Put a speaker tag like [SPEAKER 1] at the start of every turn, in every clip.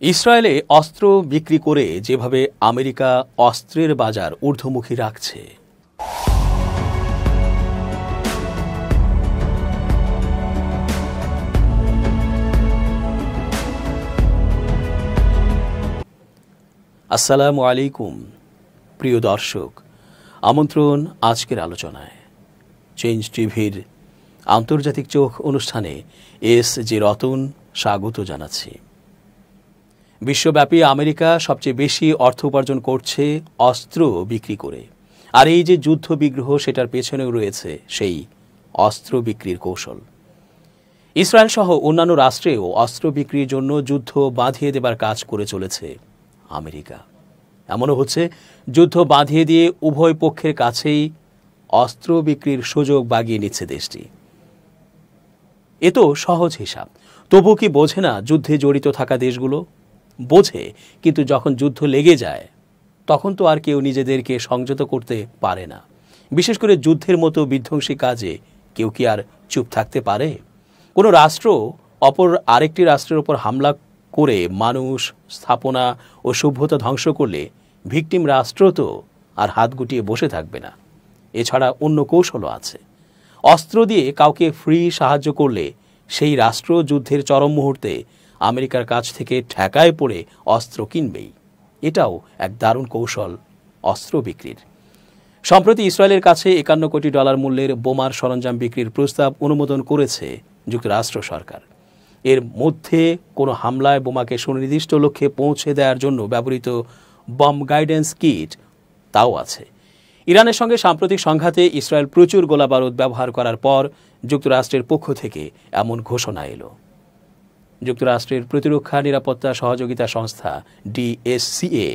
[SPEAKER 1] ইসরায়েলে অস্ত্র বিক্রি করে যেভাবে আমেরিকা অস্ত্রের বাজার ঊর্ধ্বমুখী রাখছে, আসসালামু আলাইকুম প্রিয় দর্শক, আমন্ত্রণ আজকের আলোচনায়। চেঞ্জ টিভির আন্তর্জাতিক চোখ অনুষ্ঠানে এস.জি. রতন স্বাগত জানাচ্ছি। বিশ্বব্যাপী আমেরিকা সবচেয়ে বেশি অর্থ উপার্জন করছে অস্ত্র বিক্রি করে, আর এই যে যুদ্ধ বিগ্রহ, সেটার পেছনেও রয়েছে সেই অস্ত্র বিক্রির কৌশল। ইসরায়েল সহ অন্যান্য রাষ্ট্রেও অস্ত্র বিক্রির জন্য যুদ্ধ বাঁধিয়ে দেবার কাজ করে চলেছে আমেরিকা। এমনও হচ্ছে যুদ্ধ বাঁধিয়ে দিয়ে উভয় পক্ষের কাছেই অস্ত্র বিক্রির সুযোগ বাগিয়ে নিচ্ছে দেশটি। এ তো সহজ হিসাব, তবু কি বোঝে না যুদ্ধে জড়িত থাকা দেশগুলো? বোঝে, কিন্তু যখন যুদ্ধ লেগে যায় তখন তো আর কেউ নিজেদেরকে সংযত করতে পারে না। বিশেষ করে যুদ্ধের মতো বিধ্বংসী কাজে কেউ কি আর চুপ থাকতে পারে? কোনো রাষ্ট্র অপর আরেকটি রাষ্ট্রের ওপর হামলা করে মানুষ, স্থাপনা ও সভ্যতা ধ্বংস করলে ভিকটিম রাষ্ট্র তো আর হাত গুটিয়ে বসে থাকবে না। এছাড়া অন্য কৌশলও আছে। অস্ত্র দিয়ে কাউকে ফ্রি সাহায্য করলে সেই রাষ্ট্র যুদ্ধের চরম মুহূর্তে আমেরিকার কাছ থেকে ঠেকায় পড়ে অস্ত্র কিনবেই। এটাও এক দারুণ কৌশল অস্ত্র বিক্রির। সম্প্রতি ইসরায়েলের কাছে $51 কোটি মূল্যের বোমার সরঞ্জাম বিক্রির প্রস্তাব অনুমোদন করেছে যুক্তরাষ্ট্র সরকার। এর মধ্যে কোনো হামলায় বোমাকে সুনির্দিষ্ট লক্ষ্যে পৌঁছে দেওয়ার জন্য ব্যবহৃত বম গাইডেন্স কিট তাও আছে। ইরানের সঙ্গে সাম্প্রতিক সংঘাতে ইসরায়েল প্রচুর গোলাবারুদ ব্যবহার করার পর যুক্তরাষ্ট্রের পক্ষ থেকে এমন ঘোষণা এলো। যুক্তরাষ্ট্রের প্রতিরক্ষা নিরাপত্তা সহযোগিতা সংস্থা DSCA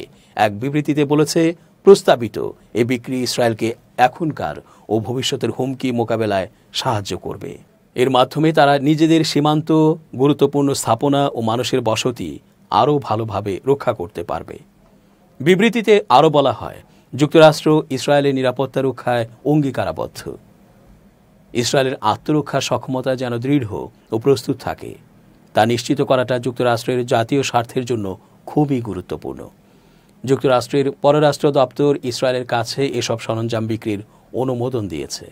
[SPEAKER 1] এক বিবৃতিতে বলেছে, প্রস্তাবিত এ বিক্রি ইসরায়েলকে এখনকার ও ভবিষ্যতের হুমকি মোকাবেলায় সাহায্য করবে। এর মাধ্যমে তারা নিজেদের সীমান্ত, গুরুত্বপূর্ণ স্থাপনা ও মানুষের বসতি আরও ভালোভাবে রক্ষা করতে পারবে। বিবৃতিতে আরও বলা হয়, যুক্তরাষ্ট্র ইসরায়েলের নিরাপত্তা রক্ষায় অঙ্গীকারাবদ্ধ। ইসরায়েলের আত্মরক্ষা সক্ষমতা যেন দৃঢ় ও প্রস্তুত থাকে, তা নিশ্চিত করাটা যুক্তরাষ্ট্রের জাতীয় স্বার্থের জন্য খুবই গুরুত্বপূর্ণ। যুক্তরাষ্ট্রের পররাষ্ট্র দপ্তর ইসরায়েলের কাছে এসব সরঞ্জাম বিক্রির অনুমোদন দিয়েছে,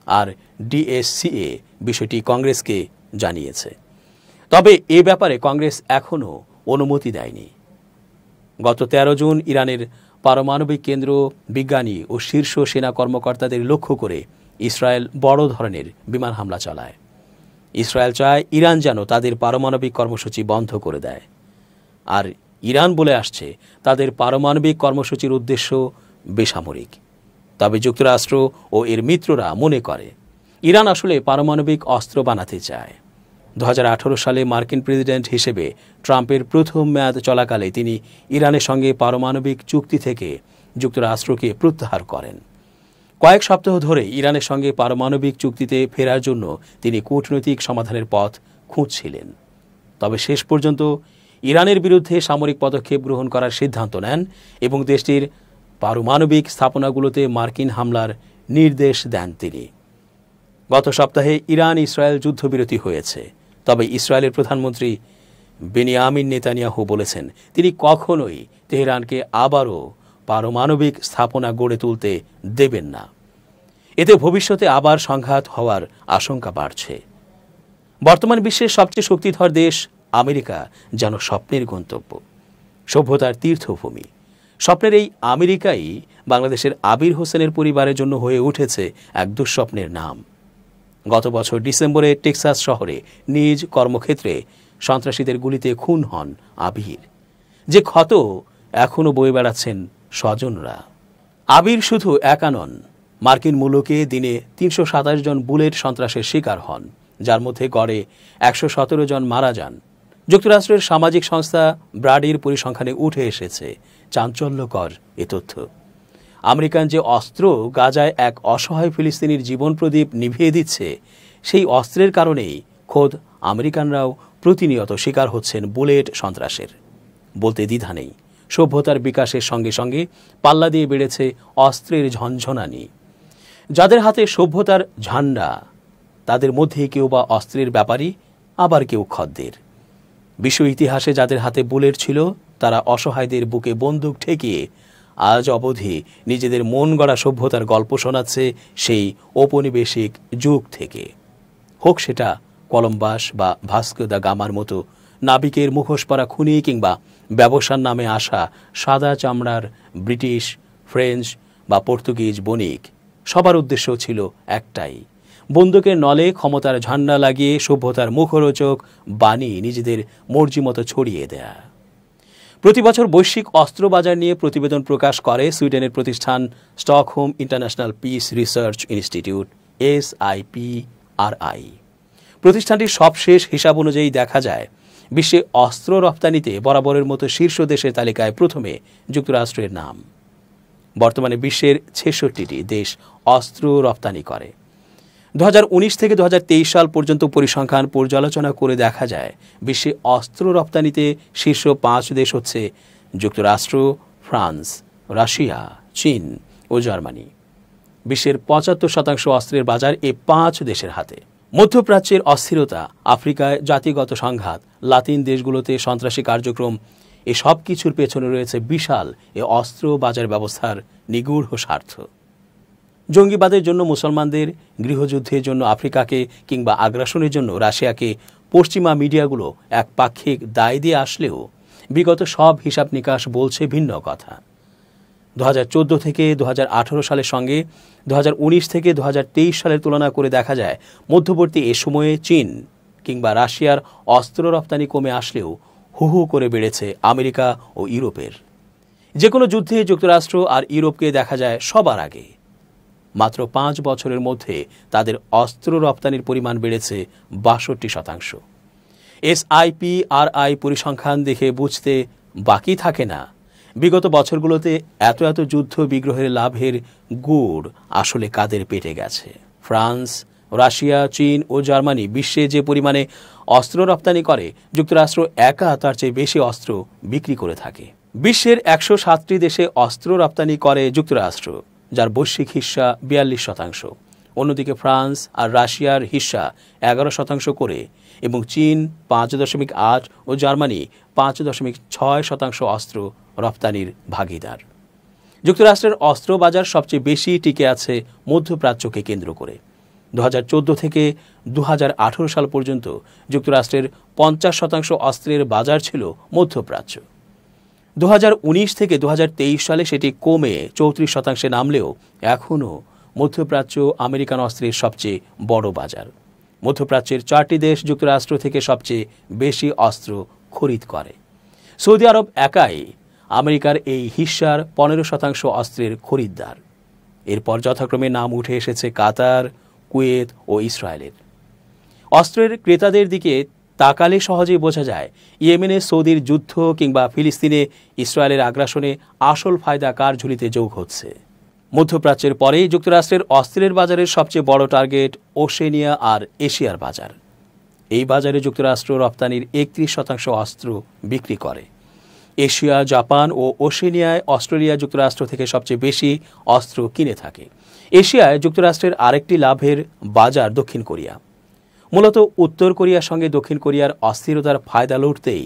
[SPEAKER 1] আর DSCA বিষয়টি কংগ্রেসকে জানিয়েছে। তবে এ ব্যাপারে কংগ্রেস এখনও অনুমতি দেয়নি। গত 13 জুন ইরানের পারমাণবিক কেন্দ্র, বিজ্ঞানী ও শীর্ষ সেনা কর্মকর্তাদের লক্ষ্য করে ইসরায়েল বড় ধরনের বিমান হামলা চালায়। ইসরায়েল চায় ইরান যেন তাদের পারমাণবিক কর্মসূচি বন্ধ করে দেয়। আর ইরান বলে আসছে তাদের পারমাণবিক কর্মসূচির উদ্দেশ্য বেসামরিক। তবে যুক্তরাষ্ট্র ও এর মিত্ররা মনে করে ইরান আসলে পারমাণবিক অস্ত্র বানাতে চায়। 2018 সালে মার্কিন প্রেসিডেন্ট হিসেবে ট্রাম্পের প্রথম মেয়াদ চলাকালে তিনি ইরানের সঙ্গে পারমাণবিক চুক্তি থেকে যুক্তরাষ্ট্রকে প্রত্যাহার করেন। কয়েক সপ্তাহ ধরে ইরানের সঙ্গে পারমাণবিক চুক্তিতে ফেরার জন্য তিনি কূটনৈতিক সমাধানের পথ খুঁজছিলেন। তবে শেষ পর্যন্ত ইরানের বিরুদ্ধে সামরিক পদক্ষেপ গ্রহণ করার সিদ্ধান্ত নেন এবং দেশটির পারমাণবিক স্থাপনাগুলোতে মার্কিন হামলার নির্দেশ দেন তিনি। গত সপ্তাহে ইরান ইসরায়েল যুদ্ধবিরতি হয়েছে, তবে ইসরায়েলের প্রধানমন্ত্রী বেনিয়ামিন নেতানিয়াহু বলেছেন তিনি কখনোই তেহরানকে আবারও পারমাণবিক স্থাপনা গড়ে তুলতে দেবেন না। এতে ভবিষ্যতে আবার সংঘাত হওয়ার আশঙ্কা বাড়ছে। বর্তমান বিশ্বের সবচেয়ে শক্তিধর দেশ আমেরিকা যেন স্বপ্নের গন্তব্য, সভ্যতার তীর্থভূমি। স্বপ্নের এই আমেরিকাই বাংলাদেশের আবির হোসেনের পরিবারের জন্য হয়ে উঠেছে এক দুঃস্বপ্নের নাম। গত বছর ডিসেম্বরে টেক্সাস শহরে নিজ কর্মক্ষেত্রে সন্ত্রাসীদের গুলিতে খুন হন আবির। যে ক্ষত এখনও বয়ে বেড়াচ্ছেন স্বজনরা। আবির শুধু একা নন, মার্কিন মুলুকে দিনে 327 জন বুলেট সন্ত্রাসের শিকার হন, যার মধ্যে গড়ে 117 জন মারা যান। যুক্তরাষ্ট্রের সামাজিক সংস্থা ব্রাডির পরিসংখ্যানে উঠে এসেছে চাঞ্চল্যকর এ তথ্য। আমেরিকান যে অস্ত্র গাজায় এক অসহায় ফিলিস্তিনির জীবন প্রদীপ নিভিয়ে দিচ্ছে, সেই অস্ত্রের কারণেই খোদ আমেরিকানরাও প্রতিনিয়ত শিকার হচ্ছেন বুলেট সন্ত্রাসের। বলতে দ্বিধা নেই, সভ্যতার বিকাশের সঙ্গে সঙ্গে পাল্লা দিয়ে বেড়েছে অস্ত্রের ঝনঝনানি। যাদের হাতে সভ্যতার ঝান্ডা, তাদের মধ্যে কেউ বা অস্ত্রের ব্যাপারী, আবার কেউ খদ্দের। বিশ্ব ইতিহাসে যাদের হাতে বুলেট ছিল তারা অসহায়দের বুকে বন্দুক ঠেকিয়ে আজ অবধি নিজেদের মন গড়া সভ্যতার গল্প শোনাচ্ছে সেই ঔপনিবেশিক যুগ থেকে। হোক সেটা কলম্বাস বা ভাস্কো দা গামার মতো নাবিকের মুখোশ পরা খুনি, কিংবা ব্যবসার নামে আসা সাদা চামড়ার ব্রিটিশ, ফ্রেঞ্চ বা পর্তুগিজ বণিক, সবার উদ্দেশ্য ছিল একটাই, বন্দুকের নলে ক্ষমতার ঝান্ডা লাগিয়ে সভ্যতার মুখরোচক বাণী নিজেদের মর্জি মতো ছড়িয়ে দেয়া। প্রতি বছর বৈশ্বিক অস্ত্র বাজার নিয়ে প্রতিবেদন প্রকাশ করে সুইডেনের প্রতিষ্ঠান Stockholm international piece research institute SIPRI। প্রতিষ্ঠানটির সবশেষ হিসাব অনুযায়ী দেখা যায় বিশ্বে অস্ত্র রপ্তানিতে বরাবরের মতো শীর্ষ দেশের তালিকায় প্রথমে যুক্তরাষ্ট্রের নাম। বর্তমানে বিশ্বের ৬৬টি দেশ অস্ত্র রপ্তানি করে। 2019 থেকে 2023 সাল পর্যন্ত পরিসংখ্যান পর্যালোচনা করে দেখা যায় বিশ্বে অস্ত্র রপ্তানিতে শীর্ষ 5 দেশ হচ্ছে যুক্তরাষ্ট্র, ফ্রান্স, রাশিয়া, চীন ও জার্মানি। বিশ্বের 75% অস্ত্রের বাজার এই 5 দেশের হাতে। মধ্যপ্রাচ্যের অস্থিরতা, আফ্রিকায় জাতিগত সংঘাত, লাতিন দেশগুলোতে সন্ত্রাসী কার্যক্রম, এ সব কিছুর পেছনে রয়েছে বিশাল এ অস্ত্র বাজার ব্যবস্থার নিগূঢ় স্বার্থ। জঙ্গিবাদের জন্য মুসলমানদের, গৃহযুদ্ধের জন্য আফ্রিকাকে কিংবা আগ্রাসনের জন্য রাশিয়াকে পশ্চিমা মিডিয়াগুলো একপাক্ষিক দায় দিয়ে আসলেও বিগত সব হিসাব নিকাশ বলছে ভিন্ন কথা। 2014 থেকে 2018 সালের সঙ্গে 2019 থেকে 2023 সালের তুলনা করে দেখা যায় মধ্যবর্তী এ সময়ে চীন কিংবা রাশিয়ার অস্ত্র রপ্তানি কমে আসলেও হু হু করে বেড়েছে আমেরিকা ও ইউরোপের। যে কোনো যুদ্ধে যুক্তরাষ্ট্র আর ইউরোপকে দেখা যায় সবার আগে। মাত্র 5 বছরের মধ্যে তাদের অস্ত্র রপ্তানির পরিমাণ বেড়েছে 62%। SIPRI পরিসংখ্যান দেখে বুঝতে বাকি থাকে না বিগত বছরগুলোতে এত এত যুদ্ধ বিগ্রহের লাভের গুড় আসলে কাদের পেটে গেছে। ফ্রান্স, রাশিয়া, চীন ও জার্মানি বিশ্বে যে পরিমাণে অস্ত্র রপ্তানি করে, যুক্তরাষ্ট্র একা তার চেয়ে বেশি অস্ত্র বিক্রি করে থাকে। বিশ্বের 107টি দেশে অস্ত্র রপ্তানি করে যুক্তরাষ্ট্র, যার বৈশ্বিক হিস্সা 42%। অন্যদিকে ফ্রান্স আর রাশিয়ার হিস্সা 11% করে এবং চীন 5.8 ও জার্মানি 5.6% অস্ত্র রপ্তানির ভাগিদার। যুক্তরাষ্ট্রের অস্ত্র বাজার সবচেয়ে বেশি টিকে আছে মধ্যপ্রাচ্যকে কেন্দ্র করে। 2014 থেকে 2018 সাল পর্যন্ত যুক্তরাষ্ট্রের 50% অস্ত্রের বাজার ছিল মধ্যপ্রাচ্য। 2019 থেকে 2023 সালে সেটি কমে 34% নামলেও এখনও মধ্যপ্রাচ্য আমেরিকান অস্ত্রের সবচেয়ে বড় বাজার। মধ্যপ্রাচ্যের 4টি দেশ যুক্তরাষ্ট্র থেকে সবচেয়ে বেশি অস্ত্র খরিদ করে। সৌদি আরব একাই আমেরিকার এই হিস্সার 15% অস্ত্রের খরিদ্দার। এরপর যথাক্রমে নাম উঠে এসেছে কাতার, কুয়েত ও ইসরায়েলের। অস্ত্রের ক্রেতাদের দিকে তাকালে সহজেই বোঝা যায় ইয়েমেনে সৌদির যুদ্ধ কিংবা ফিলিস্তিনে ইসরায়েলের আগ্রাসনে আসল ফায়দা কার ঝুলিতে যোগ হচ্ছে। মধ্যপ্রাচ্যের পরেই যুক্তরাষ্ট্রের অস্ত্রের বাজারের সবচেয়ে বড় টার্গেট ওশেনিয়া আর এশিয়ার বাজার। এই বাজারে যুক্তরাষ্ট্র রপ্তানির 31% অস্ত্র বিক্রি করে। এশিয়া, জাপান ও ওশেনিয়ায় অস্ট্রেলিয়া যুক্তরাষ্ট্র থেকে সবচেয়ে বেশি অস্ত্র কিনে থাকে। এশিয়ায় যুক্তরাষ্ট্রের আরেকটি লাভের বাজার দক্ষিণ কোরিয়া। মূলত উত্তর কোরিয়ার সঙ্গে দক্ষিণ কোরিয়ার অস্থিরতার ফায়দা লুটতেই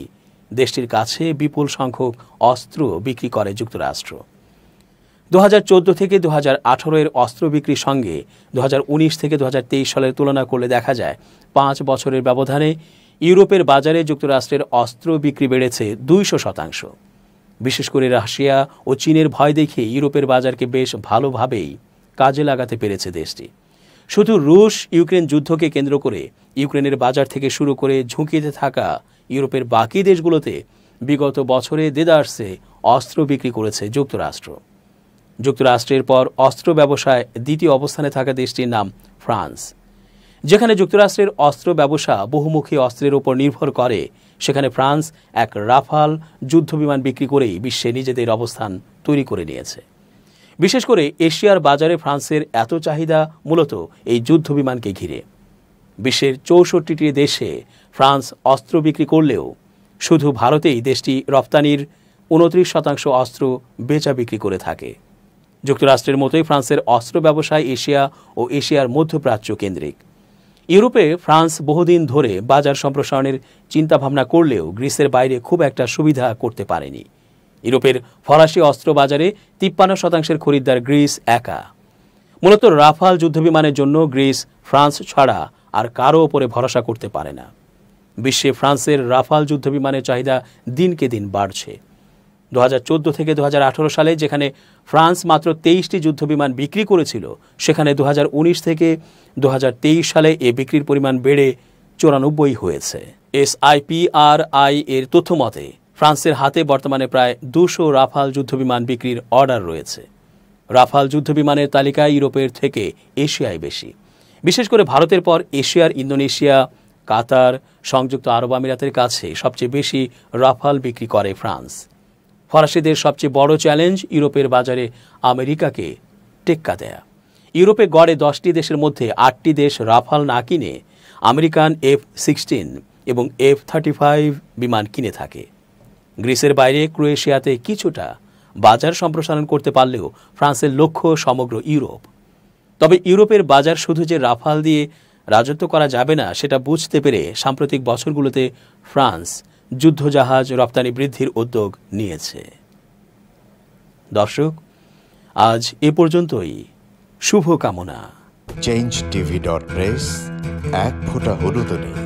[SPEAKER 1] দেশটির কাছে বিপুল সংখ্যক অস্ত্র বিক্রি করে যুক্তরাষ্ট্র। 2014 থেকে 2018 এর অস্ত্র বিক্রির সঙ্গে 2019 থেকে 2023 সালের তুলনা করলে দেখা যায় 5 বছরের ব্যবধানে ইউরোপের বাজারে যুক্তরাষ্ট্রের অস্ত্র বিক্রি বেড়েছে 200%। বিশেষ করে রাশিয়া ও চীনের ভয় দেখে ইউরোপের বাজারকে বেশ ভালোভাবেই কাজে লাগাতে পেরেছে দেশটি। শুধু রুশ ইউক্রেন যুদ্ধকে কেন্দ্র করে ইউক্রেনের বাজার থেকে শুরু করে ঝুঁকিতে থাকা ইউরোপের বাকি দেশগুলোতে বিগত বছরে দেদারসে অস্ত্র বিক্রি করেছে যুক্তরাষ্ট্র। যুক্তরাষ্ট্রের পর অস্ত্র ব্যবসায় দ্বিতীয় অবস্থানে থাকা দেশটির নাম ফ্রান্স। যেখানে যুক্তরাষ্ট্রের অস্ত্র ব্যবসা বহুমুখী অস্ত্রের উপর নির্ভর করে, সেখানে ফ্রান্স এক রাফাল যুদ্ধবিমান বিক্রি করেই বিশ্বে নিজেদের অবস্থান তৈরি করে নিয়েছে। বিশেষ করে এশিয়ার বাজারে ফ্রান্সের এত চাহিদা মূলত এই যুদ্ধবিমানকে ঘিরে। বিশ্বের 64টি দেশে ফ্রান্স অস্ত্র বিক্রি করলেও শুধু ভারতেই দেশটি রপ্তানির 29% অস্ত্র বেচা বিক্রি করে থাকে। যুক্তরাষ্ট্রের মতোই ফ্রান্সের অস্ত্র ব্যবসায় এশিয়া ও এশিয়ার মধ্যপ্রাচ্য কেন্দ্রিক। ইউরোপে ফ্রান্স বহুদিন ধরে বাজার সম্প্রসারণের চিন্তাভাবনা করলেও গ্রিসের বাইরে খুব একটা সুবিধা করতে পারেনি। ইউরোপের ফরাসি অস্ত্র বাজারে 53% খরিদ্দার গ্রিস একা। মূলত রাফাল যুদ্ধবিমানের জন্য গ্রিস ফ্রান্স ছাড়া আর কারো ওপরে ভরসা করতে পারে না। বিশ্বে ফ্রান্সের রাফাল যুদ্ধবিমানের চাহিদা দিনকে দিন বাড়ছে। 2014 থেকে 2018 সালে যেখানে ফ্রান্স মাত্র 23টি যুদ্ধবিমান বিক্রি করেছিল, সেখানে 2019 থেকে 2023 সালে এ বিক্রির পরিমাণ বেড়ে 94 হয়েছে। SIPRI এর তথ্য মতে ফ্রান্সের হাতে বর্তমানে প্রায় 200 রাফাল যুদ্ধবিমান বিক্রির অর্ডার রয়েছে। রাফাল যুদ্ধবিমানের তালিকায় ইউরোপের থেকে এশিয়ায় বেশি। বিশেষ করে ভারতের পর এশিয়ার ইন্দোনেশিয়া, কাতার, সংযুক্ত আরব আমিরাতের কাছে সবচেয়ে বেশি রাফাল বিক্রি করে ফ্রান্স। ফরাসিদের সবচেয়ে বড় চ্যালেঞ্জ ইউরোপের বাজারে আমেরিকাকে টেক্কা দেয়া। ইউরোপে গড়ে 10টি দেশের মধ্যে 8টি দেশ রাফাল না কিনে আমেরিকান F-16 এবং F-35 বিমান কিনে থাকে। গ্রিসের বাইরে ক্রোয়েশিয়াতে কিছুটা বাজার সম্প্রসারণ করতে পারলেও ফ্রান্সের লক্ষ্য সমগ্র ইউরোপ। তবে ইউরোপের বাজার শুধু যে রাফাল দিয়ে রাজত্ব করা যাবে না, সেটা বুঝতে পেরে সাম্প্রতিক বছরগুলোতে ফ্রান্স যুদ্ধজাহাজ রপ্তানি বৃদ্ধির উদ্যোগ নিয়েছে। দর্শক, আজ এ পর্যন্তই। শুভকামনা।
[SPEAKER 2] change tv.press, এক ফোঁটা হলুদ নেই।